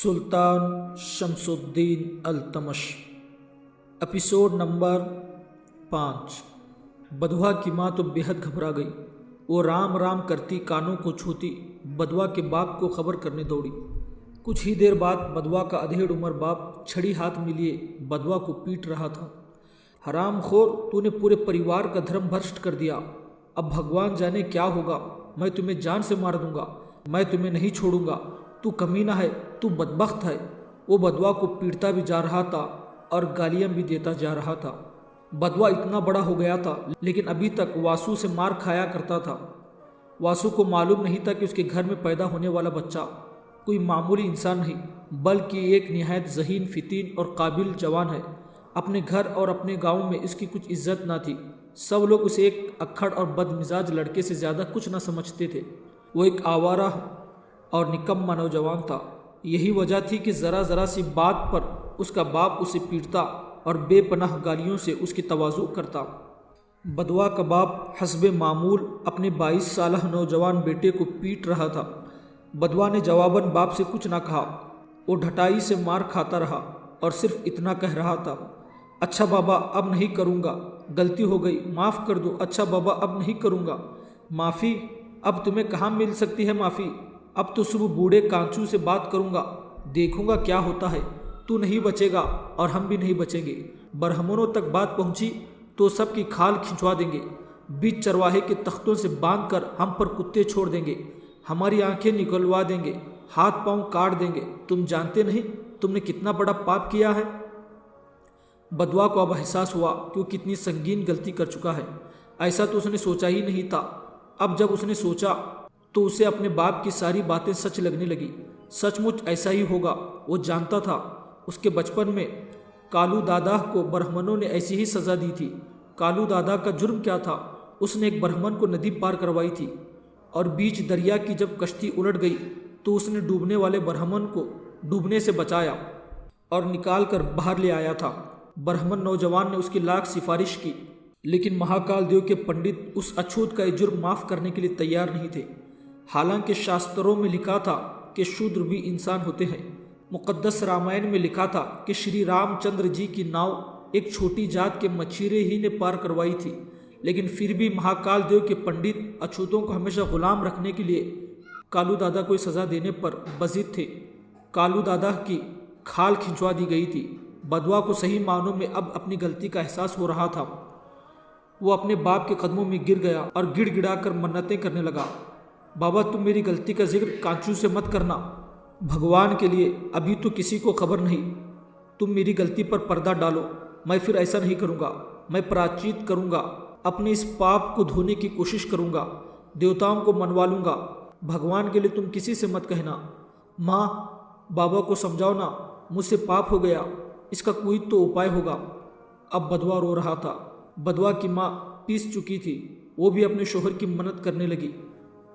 सुल्तान Shamsuddin Altamash. Episode number 5। बधवा की माँ तो बेहद घबरा गई। वो राम राम करती कानों को छूती बधवा के बाप को खबर करने दौड़ी। कुछ ही देर बाद बधवा का अधेड़ उम्र बाप छड़ी हाथ में लिए बधवा को पीट रहा था। हरामखोर, तूने पूरे परिवार का धर्म भ्रष्ट कर दिया। अब भगवान जाने क्या होगा। मैं तुम्हें जान से मार दूंगा। मैं तुम्हें नहीं छोड़ूंगा। तू कमीना है, तू बदबख्त है। वो बधवा को पीटता भी जा रहा था और गालियां भी देता जा रहा था। बधवा इतना बड़ा हो गया था लेकिन अभी तक वासु से मार खाया करता था। वासु को मालूम नहीं था कि उसके घर में पैदा होने वाला बच्चा कोई मामूली इंसान नहीं बल्कि एक निहायत ज़हीन, फितीन और काबिल जवान है। अपने घर और अपने गांव में इसकी कुछ इज्जत ना थी। सब लोग उसे एक अक्खड़ और बदमिजाज लड़के से ज़्यादा कुछ ना समझते थे। वो एक आवारा और निकम्मा नौजवान था। यही वजह थी कि ज़रा ज़रा सी बात पर उसका बाप उसे पीटता और बेपनाह गालियों से उसकी तवाज़ु करता। बधवा का बाप हस्बे मामूल अपने 22 साल नौजवान बेटे को पीट रहा था। बधवा ने जवाबन बाप से कुछ ना कहा। वो ढटाई से मार खाता रहा और सिर्फ इतना कह रहा था, अच्छा बाबा अब नहीं करूँगा, गलती हो गई, माफ़ कर दो। अच्छा बाबा अब नहीं करूँगा। माफ़ी? अब तुम्हें कहाँ मिल सकती है माफ़ी। अब तो सुबह बूढ़े कांचू से बात करूँगा, देखूँगा क्या होता है। तू नहीं बचेगा और हम भी नहीं बचेंगे। बरहमनों तक बात पहुँची तो सबकी खाल खिंचवा देंगे। बीच चरवाहे के तख्तों से बांध कर हम पर कुत्ते छोड़ देंगे। हमारी आंखें निकलवा देंगे, हाथ पांव काट देंगे। तुम जानते नहीं तुमने कितना बड़ा पाप किया है। बधवा को अब एहसास हुआ कि वो कितनी संगीन गलती कर चुका है। ऐसा तो उसने सोचा ही नहीं था। अब जब उसने सोचा तो उसे अपने बाप की सारी बातें सच लगने लगी। सचमुच ऐसा ही होगा। वो जानता था उसके बचपन में कालू दादा को ब्राह्मणों ने ऐसी ही सज़ा दी थी। कालू दादा का जुर्म क्या था? उसने एक ब्राह्मण को नदी पार करवाई थी और बीच दरिया की जब कश्ती उलट गई तो उसने डूबने वाले ब्राह्मण को डूबने से बचाया और निकाल कर बाहर ले आया था। ब्राह्मण नौजवान ने उसकी लाख सिफारिश की लेकिन महाकाल देव के पंडित उस अछूत का जुर्म माफ़ करने के लिए तैयार नहीं थे। हालांकि शास्त्रों में लिखा था कि शूद्र भी इंसान होते हैं। मुक़द्दस रामायण में लिखा था कि श्री रामचंद्र जी की नाव एक छोटी जात के मछीरे ही ने पार करवाई थी। लेकिन फिर भी महाकाल देव के पंडित अछूतों को हमेशा गुलाम रखने के लिए कालू दादा को सज़ा देने पर बजिद थे। कालू दादा की खाल खिंचवा दी गई थी। बधवा को सही मानों में अब अपनी गलती का एहसास हो रहा था। वो अपने बाप के कदमों में गिर गया और गिड़गिड़ा कर मन्नतें करने लगा, बाबा तुम मेरी गलती का जिक्र कांचू से मत करना। भगवान के लिए अभी तो किसी को खबर नहीं। तुम मेरी गलती पर पर्दा डालो। मैं फिर ऐसा नहीं करूँगा। मैं प्रायश्चित करूँगा। अपने इस पाप को धोने की कोशिश करूँगा। देवताओं को मनवा लूँगा। भगवान के लिए तुम किसी से मत कहना। माँ, बाबा को समझाओ ना, मुझसे पाप हो गया, इसका कोई तो उपाय होगा। अब बधवा रो रहा था। बधवा की माँ पीस चुकी थी। वो भी अपने शोहर की मन्नत करने लगी,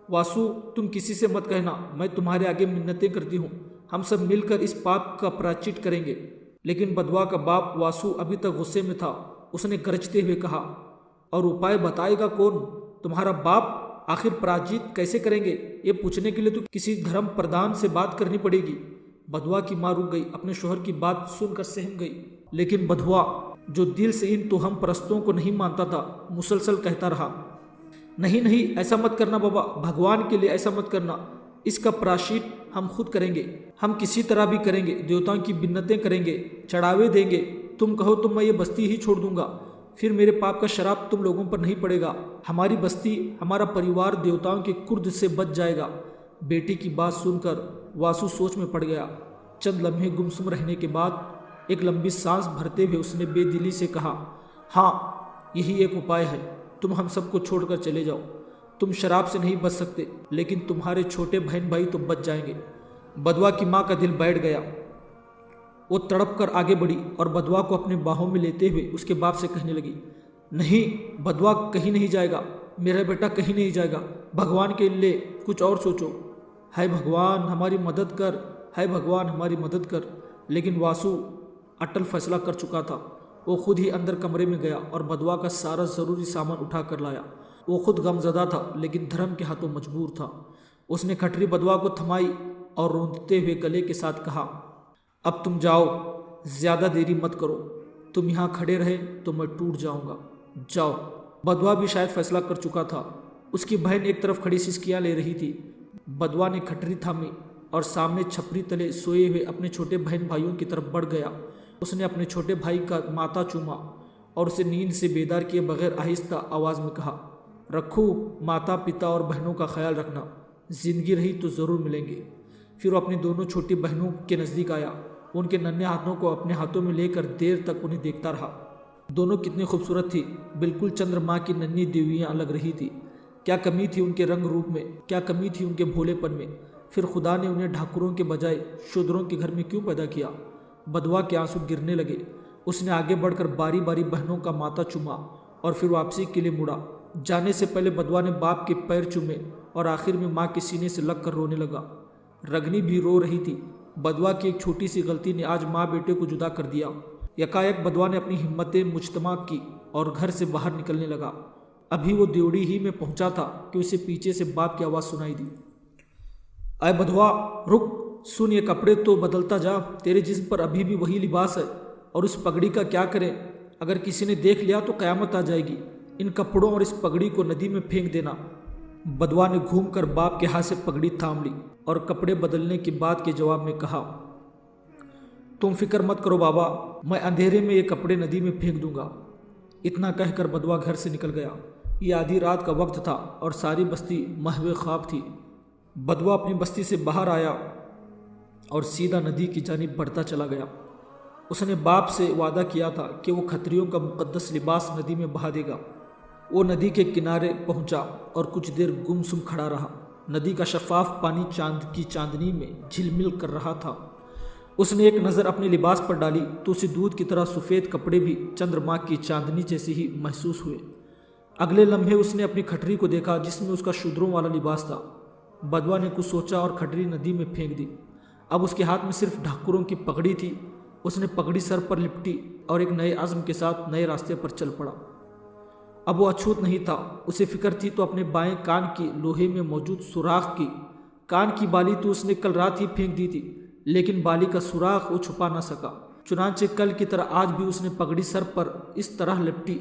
वासु तुम किसी से मत कहना, मैं तुम्हारे आगे मिन्नतें करती हूँ। हम सब मिलकर इस पाप का प्रायश्चित करेंगे। लेकिन बधवा का बाप वासु अभी तक गुस्से में था। उसने गरजते हुए कहा, और उपाय बताएगा कौन? तुम्हारा बाप। आखिर प्रायश्चित कैसे करेंगे ये पूछने के लिए तो किसी धर्म प्रधान से बात करनी पड़ेगी। बधवा की माँ रुक गई, अपने शोहर की बात सुनकर सहम गई। लेकिन बधवा जो दिल से इन तुहम परस्तों को नहीं मानता था मुसलसल कहता रहा, नहीं नहीं ऐसा मत करना बाबा, भगवान के लिए ऐसा मत करना। इसका प्रायश्चित हम खुद करेंगे। हम किसी तरह भी करेंगे। देवताओं की बिन्नतें करेंगे, चढ़ावे देंगे। तुम कहो तो मैं ये बस्ती ही छोड़ दूंगा। फिर मेरे पाप का शराब तुम लोगों पर नहीं पड़ेगा। हमारी बस्ती, हमारा परिवार देवताओं के कुर्द से बच जाएगा। बेटी की बात सुनकर वासु सोच में पड़ गया। चंद लम्हे गुमसुम रहने के बाद एक लंबी सांस भरते हुए उसने बेदिली से कहा, हाँ यही एक उपाय है। तुम हम सबको छोड़कर चले जाओ। तुम शराब से नहीं बच सकते लेकिन तुम्हारे छोटे बहन भाई तो बच जाएंगे। बधवा की माँ का दिल बैठ गया। वो तड़प कर आगे बढ़ी और बधवा को अपने बाहों में लेते हुए उसके बाप से कहने लगी, नहीं बधवा कहीं नहीं जाएगा। मेरा बेटा कहीं नहीं जाएगा। भगवान के लिए कुछ और सोचो। हाय भगवान हमारी मदद कर, हाय भगवान हमारी मदद कर। लेकिन वासु अटल फैसला कर चुका था। वो खुद ही अंदर कमरे में गया और बधवा का सारा ज़रूरी सामान उठा कर लाया। वो खुद गमज़दा था लेकिन धर्म के हाथों मजबूर था। उसने खटरी बधवा को थमाई और रोंदते हुए गले के साथ कहा, अब तुम जाओ, ज़्यादा देरी मत करो। तुम यहाँ खड़े रहे तो मैं टूट जाऊँगा। जाओ। बदवा भी शायद फैसला कर चुका था। उसकी बहन एक तरफ खड़ी सिसकियाँ ले रही थी। बदवा ने खटरी थामी और सामने छपरी तले सोए हुए अपने छोटे बहन भाइयों की तरफ बढ़ गया। उसने अपने छोटे भाई का माथा चूमा और उसे नींद से बेदार किए बगैर आहिस्ता आवाज़ में कहा, रखो, माता पिता और बहनों का ख्याल रखना, जिंदगी रही तो ज़रूर मिलेंगे। फिर वो अपनी दोनों छोटी बहनों के नज़दीक आया। उनके नन्हे हाथों को अपने हाथों में लेकर देर तक उन्हें देखता रहा। दोनों कितनी खूबसूरत थी, बिल्कुल चंद्रमा की नन्ही देवियाँ लग रही थी। क्या कमी थी उनके रंग रूप में, क्या कमी थी उनके भोलेपन में। फिर खुदा ने उन्हें ठाकुरों के बजाय शूद्रों के घर में क्यों पैदा किया। बदवा के आंसू गिरने लगे। उसने आगे बढ़कर बारी बारी बहनों का माथा चूमा और फिर वापसी के लिए मुड़ा। जाने से पहले बदवा ने बाप के पैर चूमे और आखिर में माँ के सीने से लगकर रोने लगा। रगनी भी रो रही थी। बदवा की एक छोटी सी गलती ने आज माँ बेटे को जुदा कर दिया। यकायक बदवा ने अपनी हिम्मतें मुजतमा की और घर से बाहर निकलने लगा। अभी वो देवड़ी ही में पहुंचा था कि उसे पीछे से बाप की आवाज़ सुनाई दी, अय बधवा, रुक, सुन, ये कपड़े तो बदलता जा। तेरे जिस्म पर अभी भी वही लिबास है। और उस पगड़ी का क्या करें? अगर किसी ने देख लिया तो क़यामत आ जाएगी। इन कपड़ों और इस पगड़ी को नदी में फेंक देना। बदवा ने घूमकर बाप के हाथ से पगड़ी थाम ली और कपड़े बदलने की बात के जवाब में कहा, तुम फिक्र मत करो बाबा, मैं अंधेरे में ये कपड़े नदी में फेंक दूंगा। इतना कहकर बदवा घर से निकल गया। ये आधी रात का वक्त था और सारी बस्ती महवे ख्वाब थी। बदवा अपनी बस्ती से बाहर आया और सीधा नदी की जानिब बढ़ता चला गया। उसने बाप से वादा किया था कि वो खत्रियों का मुकद्दस लिबास नदी में बहा देगा। वो नदी के किनारे पहुंचा और कुछ देर गुमसुम खड़ा रहा। नदी का शफाफ पानी चांद की चांदनी में झिलमिल कर रहा था। उसने एक नज़र अपने लिबास पर डाली तो उसे दूध की तरह सफ़ेद कपड़े भी चंद्रमा की चांदनी जैसे ही महसूस हुए। अगले लम्हे उसने अपनी खटरी को देखा जिसमें उसका शूद्रों वाला लिबास था। बदवा ने कुछ सोचा और खटरी नदी में फेंक दी। अब उसके हाथ में सिर्फ ठाकुरों की पगड़ी थी। उसने पगड़ी सर पर लिपटी और एक नए आज़म के साथ नए रास्ते पर चल पड़ा। अब वो अछूत नहीं था। उसे फिक्र थी तो अपने बाएं कान की लोहे में मौजूद सुराख की। कान की बाली तो उसने कल रात ही फेंक दी थी, लेकिन बाली का सुराख वो छुपा ना सका। चुनांचे कल की तरह आज भी उसने पगड़ी सर पर इस तरह लिपटी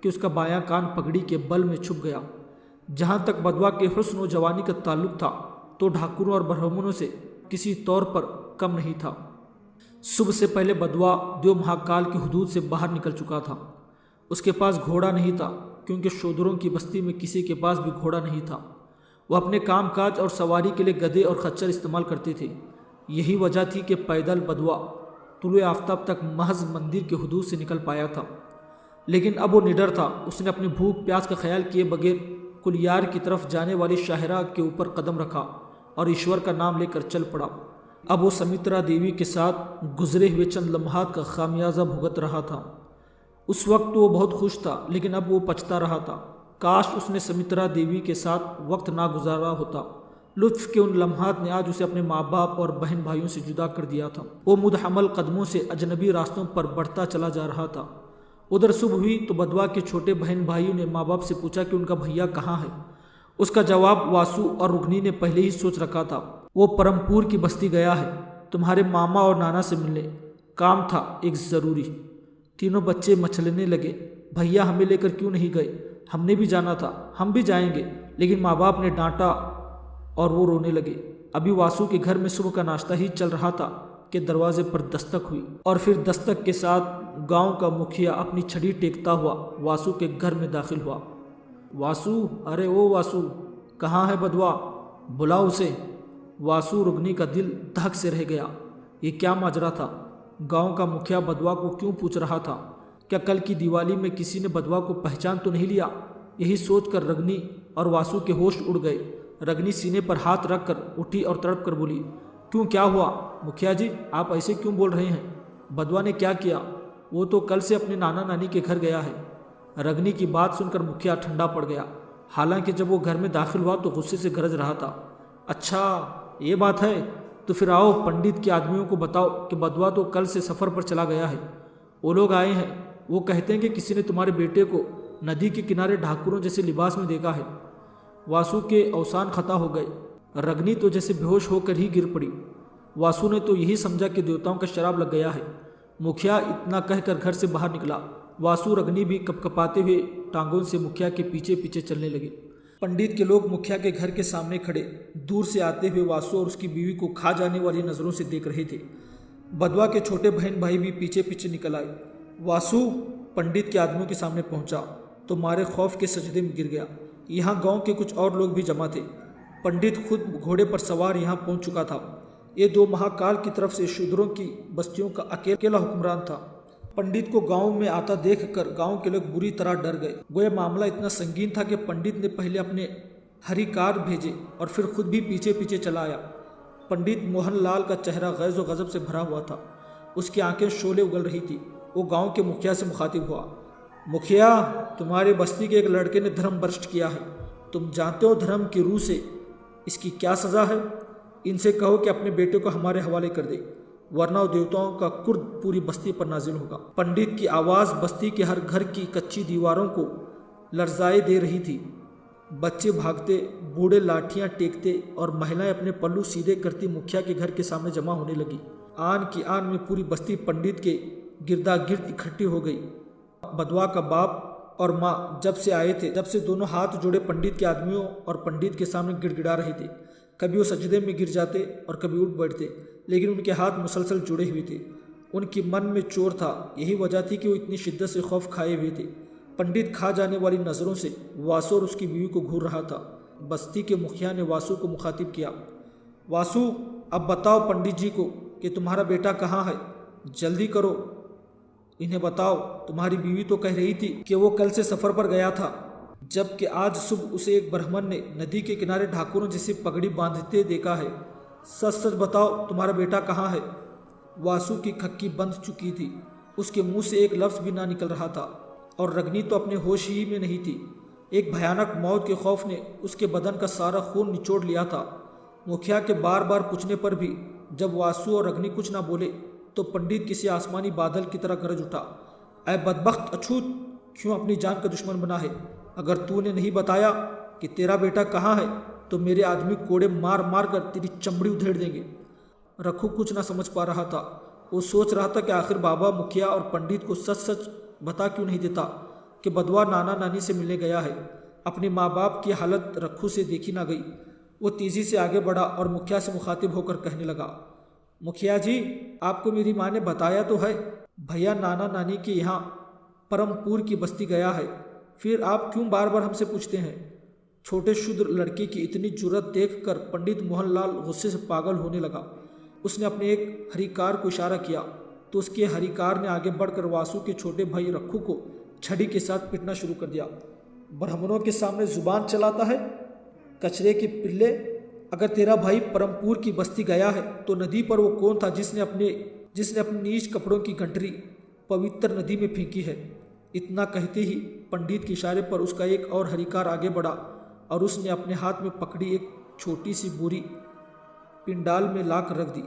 कि उसका बायां कान पगड़ी के बल में छुप गया। जहाँ तक बदवा के हुस्न और जवानी का ताल्लुक था तो ठाकुरों और ब्राह्मणों से किसी तौर पर कम नहीं था। सुबह से पहले बदवा देव महाकाल की हुदूद से बाहर निकल चुका था। उसके पास घोड़ा नहीं था क्योंकि शूद्रों की बस्ती में किसी के पास भी घोड़ा नहीं था। वह अपने कामकाज और सवारी के लिए गधे और खच्चर इस्तेमाल करते थे। यही वजह थी कि पैदल बदवा तुलुए आफ्ताब तक महज मंदिर के हुदूद से निकल पाया था। लेकिन अब वो निडर था। उसने अपनी भूख प्यास का ख्याल किए बगैर कुलियार की तरफ जाने वाली शाहरा के ऊपर कदम रखा और ईश्वर का नाम लेकर चल पड़ा। अब वो समित्रा देवी के साथ गुजरे हुए चंद लम्हात का खामियाजा भुगत रहा था। उस वक्त तो वो बहुत खुश था, लेकिन अब वो पछता रहा था। काश उसने समित्रा देवी के साथ वक्त ना गुजारा होता। लुत्फ के उन लम्हात ने आज उसे अपने माँ बाप और बहन भाइयों से जुदा कर दिया था। वो मुदहमल कदमों से अजनबी रास्तों पर बढ़ता चला जा रहा था। उधर सुबह हुई तो बदवा के छोटे बहन भाइयों ने माँ बाप से पूछा कि उनका भैया कहाँ है। उसका जवाब वासु और रुगनी ने पहले ही सोच रखा था। वो परमपुर की बस्ती गया है तुम्हारे मामा और नाना से मिलने, काम था एक ज़रूरी। तीनों बच्चे मचलने लगे, भैया हमें लेकर क्यों नहीं गए? हमने भी जाना था, हम भी जाएंगे, लेकिन माँ बाप ने डांटा और वो रोने लगे। अभी वासु के घर में सुबह का नाश्ता ही चल रहा था कि दरवाजे पर दस्तक हुई और फिर दस्तक के साथ गांव का मुखिया अपनी छड़ी टेकता हुआ वासु के घर में दाखिल हुआ। वासु, अरे ओ वासु, कहाँ है बदवा? बुलाओ उसे। वासु रुगनी का दिल धक से रह गया। ये क्या माजरा था? गांव का मुखिया बदवा को क्यों पूछ रहा था? क्या कल की दिवाली में किसी ने बदवा को पहचान तो नहीं लिया? यही सोचकर रगनी और वासु के होश उड़ गए। रगनी सीने पर हाथ रख कर उठी और तड़प कर बोली, क्यों, क्या हुआ? मुखिया जी, आप ऐसे क्यों बोल रहे हैं? बदवा ने क्या किया? वो तो कल से अपने नाना नानी के घर गया है। रगनी की बात सुनकर मुखिया ठंडा पड़ गया। हालांकि जब वो घर में दाखिल हुआ तो गुस्से से गरज रहा था। अच्छा ये बात है, तो फिर आओ पंडित के आदमियों को बताओ कि बदवा तो कल से सफ़र पर चला गया है। वो लोग आए हैं, वो कहते हैं कि किसी ने तुम्हारे बेटे को नदी के किनारे ठाकुरों जैसे लिबास में देखा है। वासु के अवसान खता हो गए। रगनी तो जैसे बेहोश होकर ही गिर पड़ी। वासु ने तो यही समझा कि देवताओं का शराब लग गया है। मुखिया इतना कहकर घर से बाहर निकला। वासु रगनी भी कपकपाते हुए टांगों से मुखिया के पीछे पीछे चलने लगे। पंडित के लोग मुखिया के घर के सामने खड़े दूर से आते हुए वासु और उसकी बीवी को खा जाने वाली नज़रों से देख रहे थे। बदवा के छोटे बहन भाई भी पीछे पीछे निकल आए। वासु पंडित के आदमियों के सामने पहुंचा तो मारे खौफ के सजदे में गिर गया। यहाँ गांव के कुछ और लोग भी जमा थे। पंडित खुद घोड़े पर सवार यहाँ पहुंच चुका था। ये 2 महाकाल की तरफ से शूद्रों की बस्तियों का अकेला हुक्मरान था। पंडित को गांव में आता देखकर गांव के लोग बुरी तरह डर गए। गोया मामला इतना संगीन था कि पंडित ने पहले अपने हरिकार भेजे और फिर खुद भी पीछे पीछे चला आया। पंडित मोहनलाल का चेहरा गैज़ व गज़ब से भरा हुआ था। उसकी आंखें शोले उगल रही थी। वो गांव के मुखिया से मुखातिब हुआ। मुखिया, तुम्हारी बस्ती के एक लड़के ने धर्म भ्रष्ट किया है। तुम जानते हो धर्म की रूह से इसकी क्या सज़ा है? इनसे कहो कि अपने बेटे को हमारे हवाले कर दे, वरना देवताओं का कुर्द पूरी बस्ती पर नाजिल होगा। पंडित की आवाज़ बस्ती के हर घर की कच्ची दीवारों को लर्जाए दे रही थी। बच्चे भागते, बूढ़े लाठियां टेकते और महिलाएं अपने पल्लू सीधे करती मुखिया के घर के सामने जमा होने लगी। आन की आन में पूरी बस्ती पंडित के गिरदा गिर्द इकट्ठी हो गई। बदवा का बाप और माँ जब से आए थे, जब से दोनों हाथ जोड़े पंडित के आदमियों और पंडित के सामने गिड़गिड़ा रहे थे। कभी वो सजदे में गिर जाते और कभी उठ बैठते, लेकिन उनके हाथ मुसलसल जुड़े हुए थे। उनकी मन में चोर था। यही वजह थी कि वो इतनी शिद्दत से खौफ खाए हुए थे। पंडित खा जाने वाली नज़रों से वासु और उसकी बीवी को घूर रहा था। बस्ती के मुखिया ने वासु को मुखातिब किया। वासु, अब बताओ पंडित जी को कि तुम्हारा बेटा कहाँ है? जल्दी करो, इन्हें बताओ। तुम्हारी बीवी तो कह रही थी कि वो कल से सफ़र पर गया था, जबकि आज सुबह उसे एक ब्राह्मण ने नदी के किनारे ढाकुरों जैसी पगड़ी बांधते देखा है। सच सच बताओ, तुम्हारा बेटा कहाँ है? वासु की खक्की बंध चुकी थी। उसके मुंह से एक लफ्ज़ भी ना निकल रहा था और रगनी तो अपने होश ही में नहीं थी। एक भयानक मौत के खौफ ने उसके बदन का सारा खून निचोड़ लिया था। मुखिया के बार बार पूछने पर भी जब वासु और रगनी कुछ ना बोले तो पंडित किसी आसमानी बादल की तरह गरज उठा। ऐ बदबख्त अछूत, क्यों अपनी जान का दुश्मन बना है? अगर तूने नहीं बताया कि तेरा बेटा कहाँ है तो मेरे आदमी कोड़े मार मार कर तेरी चमड़ी उधेड़ देंगे। रखू कुछ ना समझ पा रहा था। वो सोच रहा था कि आखिर बाबा मुखिया और पंडित को सच सच बता क्यों नहीं देता कि बदवा नाना नानी से मिलने गया है। अपने माँ बाप की हालत रखू से देखी ना गई। वो तेज़ी से आगे बढ़ा और मुखिया से मुखातिब होकर कहने लगा, मुखिया जी, आपको मेरी माँ ने बताया तो है भैया नाना नानी के यहाँ परमपुर की बस्ती गया है, फिर आप क्यों बार बार हमसे पूछते हैं? छोटे शूद्र लड़के की इतनी जुर्रत देखकर पंडित मोहनलाल गुस्से से पागल होने लगा। उसने अपने एक हरिकार को इशारा किया तो उसके हरिकार ने आगे बढ़कर वासु के छोटे भाई रखू को छड़ी के साथ पीटना शुरू कर दिया। ब्राह्मणों के सामने जुबान चलाता है, कचरे के पिल्ले। अगर तेरा भाई परमपुर की बस्ती गया है तो नदी पर वो कौन था जिसने अपने नीच कपड़ों की गंठरी पवित्र नदी में फेंकी है? इतना कहते ही पंडित के इशारे पर उसका एक और हरिकार आगे बढ़ा और उसने अपने हाथ में पकड़ी एक छोटी सी बोरी पिंडाल में लाकर रख दी।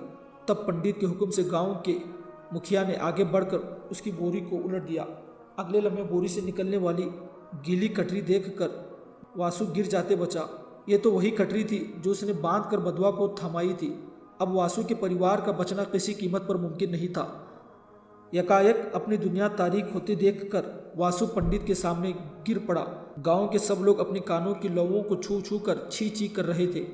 तब पंडित के हुक्म से गांव के मुखिया ने आगे बढ़कर उसकी बोरी को उलट दिया। अगले लम्हे बोरी से निकलने वाली गीली कटरी देखकर वासु गिर जाते बचा। ये तो वही कटरी थी जो उसने बांध कर बदवा को थमाई थी। अब वासु के परिवार का बचना किसी कीमत पर मुमकिन नहीं था। यकायक अपनी दुनिया तारीख होते देखकर वासु पंडित के सामने गिर पड़ा। गांव के सब लोग अपने कानों की लौओं को छू छू कर छी छी कर रहे थे।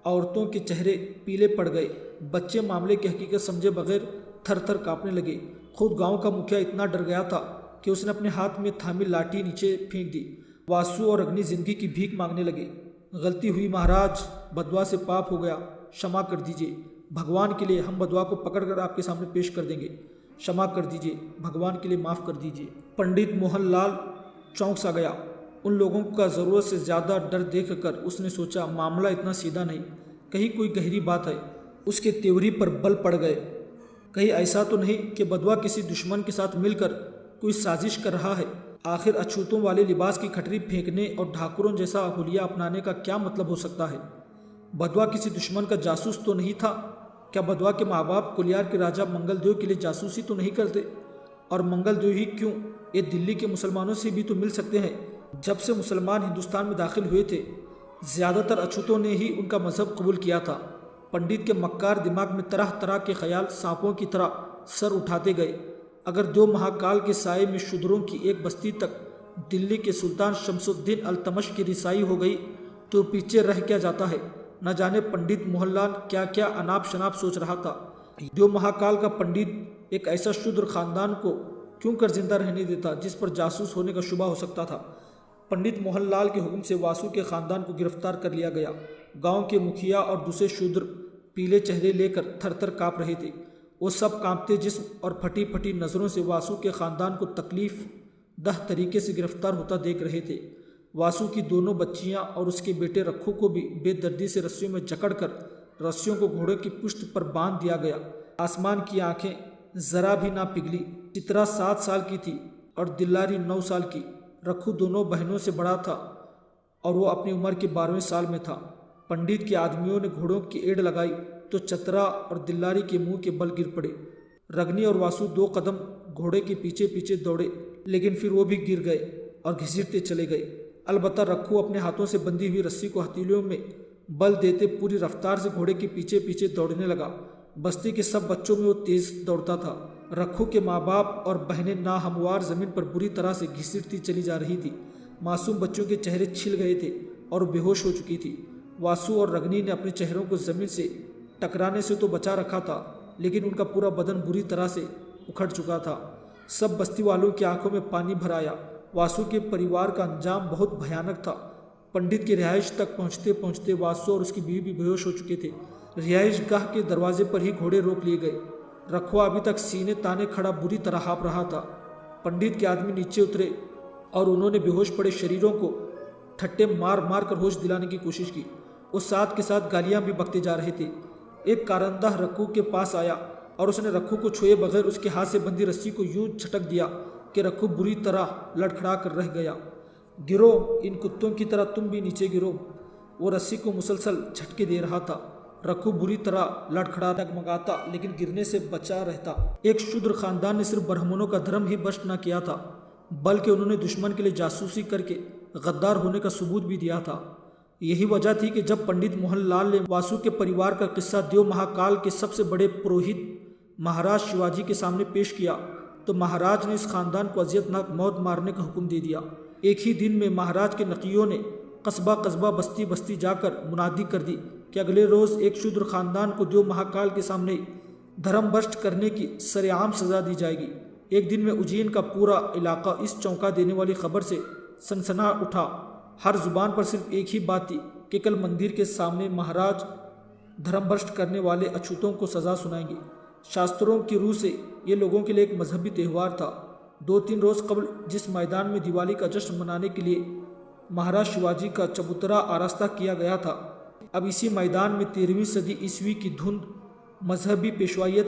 औरतों के चेहरे पीले पड़ गए। बच्चे मामले की हकीकत समझे बगैर थर थर कांपने लगे। खुद गांव का मुखिया इतना डर गया था कि उसने अपने हाथ में थामी लाठी नीचे फेंक दी। वासु और अग्नि जिंदगी की भीख मांगने लगे। गलती हुई महाराज, बदवा से पाप हो गया, क्षमा कर दीजिए। भगवान के लिए हम बदवा को पकड़कर आपके सामने पेश कर देंगे। क्षमा कर दीजिए, भगवान के लिए माफ़ कर दीजिए। पंडित मोहनलाल चौंक सा गया। उन लोगों का ज़रूरत से ज़्यादा डर देखकर उसने सोचा मामला इतना सीधा नहीं, कहीं कोई गहरी बात है। उसके तेवरी पर बल पड़ गए। कहीं ऐसा तो नहीं कि बदवा किसी दुश्मन के साथ मिलकर कोई साजिश कर रहा है। आखिर अछूतों वाले लिबास की खटरी फेंकने और ढाकुरों जैसा हुलिया अपनाने का क्या मतलब हो सकता है? बदवा किसी दुश्मन का जासूस तो नहीं था। क्या बदवा के माँ बाप कुलियार के राजा मंगलदेव के लिए जासूसी तो नहीं करते? और मंगलदेव ही क्यों, ये दिल्ली के मुसलमानों से भी तो मिल सकते हैं। जब से मुसलमान हिंदुस्तान में दाखिल हुए थे ज़्यादातर अछूतों ने ही उनका मजहब कबूल किया था। पंडित के मक्कार दिमाग में तरह तरह के ख्याल सांपों की तरह सर उठाते गए। अगर 2 महाकाल के साये में शूद्रों की एक बस्ती तक दिल्ली के सुल्तान शमसुद्दीन अल्तमश की रिसाई हो गई तो पीछे रह क्या जाता है। न जाने पंडित मोहनलाल क्या क्या अनाप शनाप सोच रहा था। 2 महाकाल का पंडित एक ऐसा शूद्र खानदान को क्यों कर जिंदा रहने देता जिस पर जासूस होने का शुबा हो सकता था। पंडित मोहनलाल के हुक्म से वासु के खानदान को गिरफ्तार कर लिया गया। गांव के मुखिया और दूसरे शूद्र पीले चेहरे लेकर थर थर काँप रहे थे। वो सब कांपते जिस्म और फटी फटी नज़रों से वासु के खानदान को तकलीफ दह तरीके से गिरफ्तार होता देख रहे थे। वासु की दोनों बच्चियां और उसके बेटे रखू को भी बेदर्दी से रस्सियों में जकड़कर रस्सियों को घोड़े की पुश्त पर बांध दिया गया। आसमान की आंखें जरा भी ना पिघली। चित्रा 7 साल की थी और दिल्लारी 9 साल की। रखू दोनों बहनों से बड़ा था और वो अपनी उम्र के 12वें साल में था। पंडित के आदमियों ने घोड़ों की एड़ लगाई तो चतरा और दिल्लारी के मुंह के बल गिर पड़े। रगनी और वासु 2 कदम घोड़े के पीछे पीछे दौड़े, लेकिन फिर वो भी गिर गए और घसीटते चले गए। अलबत्ता रखू अपने हाथों से बंधी हुई रस्सी को हथेलियों में बल देते पूरी रफ्तार से घोड़े के पीछे पीछे दौड़ने लगा। बस्ती के सब बच्चों में वो तेज दौड़ता था। रखू के माँ बाप और बहनें नाहमवार जमीन पर बुरी तरह से घसीटती चली जा रही थी। मासूम बच्चों के चेहरे छिल गए थे और बेहोश हो चुकी थी। वासु और रगनी ने अपने चेहरों को जमीन से टकराने से तो बचा रखा था, लेकिन उनका पूरा बदन बुरी तरह से उखड़ चुका था। सब बस्ती वालों की आंखों में पानी भर आया। वासु के परिवार का अंजाम बहुत भयानक था। पंडित की रिहाइश तक पहुंचते पहुंचते वासु और उसकी बीवी भी बेहोश हो चुके थे। रिहाइश गाह के दरवाजे पर ही घोड़े रोक लिए गए। रखवा अभी तक सीने ताने खड़ा बुरी तरह हाँफ रहा था। पंडित के आदमी नीचे उतरे और उन्होंने बेहोश पड़े शरीरों को ठट्टे मार मार कर होश दिलाने की कोशिश की। उस साथ के साथ गालियां भी बकते जा रहे थे। एक कारंदा रक्कू के पास आया और उसने रक्कू को छुए बगैर उसके हाथ से बंधी रस्सी को यूं झटक दिया कि रक्कू बुरी तरह लड़खड़ा कर रह गया। गिरो, इन कुत्तों की तरह तुम भी नीचे गिरो। वो रस्सी को मुसलसल झटके दे रहा था। रक्कू बुरी तरह लड़खड़ा डगमगाता लेकिन गिरने से बचा रहता। एक शूद्र खानदान ने सिर्फ ब्राह्मणों का धर्म ही भ्रष्ट न किया था, बल्कि उन्होंने दुश्मन के लिए जासूसी करके गद्दार होने का सबूत भी दिया था। यही वजह थी कि जब पंडित मोहनलाल ने वासु के परिवार का किस्सा 2 महाकाल के सबसे बड़े पुरोहित महाराज शिवाजी के सामने पेश किया तो महाराज ने इस खानदान को अजियतनाक मौत मारने का हुक्म दे दिया। एक ही दिन में महाराज के नकियों ने कस्बा कस्बा बस्ती बस्ती जाकर मुनादी कर दी कि अगले रोज एक शूद्र खानदान को 2 महाकाल के सामने धर्म भ्रष्ट करने की सरेआम सजा दी जाएगी। एक दिन में उज्जैन का पूरा इलाका इस चौंका देने वाली खबर से सनसना उठा। हर जुबान पर सिर्फ एक ही बात थी कि कल मंदिर के सामने महाराज धर्म भ्रष्ट करने वाले अछूतों को सजा सुनाएंगे। शास्त्रों की रूह से ये लोगों के लिए एक मजहबी त्यौहार था। 2-3 रोज कबल जिस मैदान में दिवाली का जश्न मनाने के लिए महाराज शिवाजी का चबूतरा आरास्ता किया गया था, अब इसी मैदान में 13वीं सदी ईस्वी की धुंध मजहबी पेशवाइयत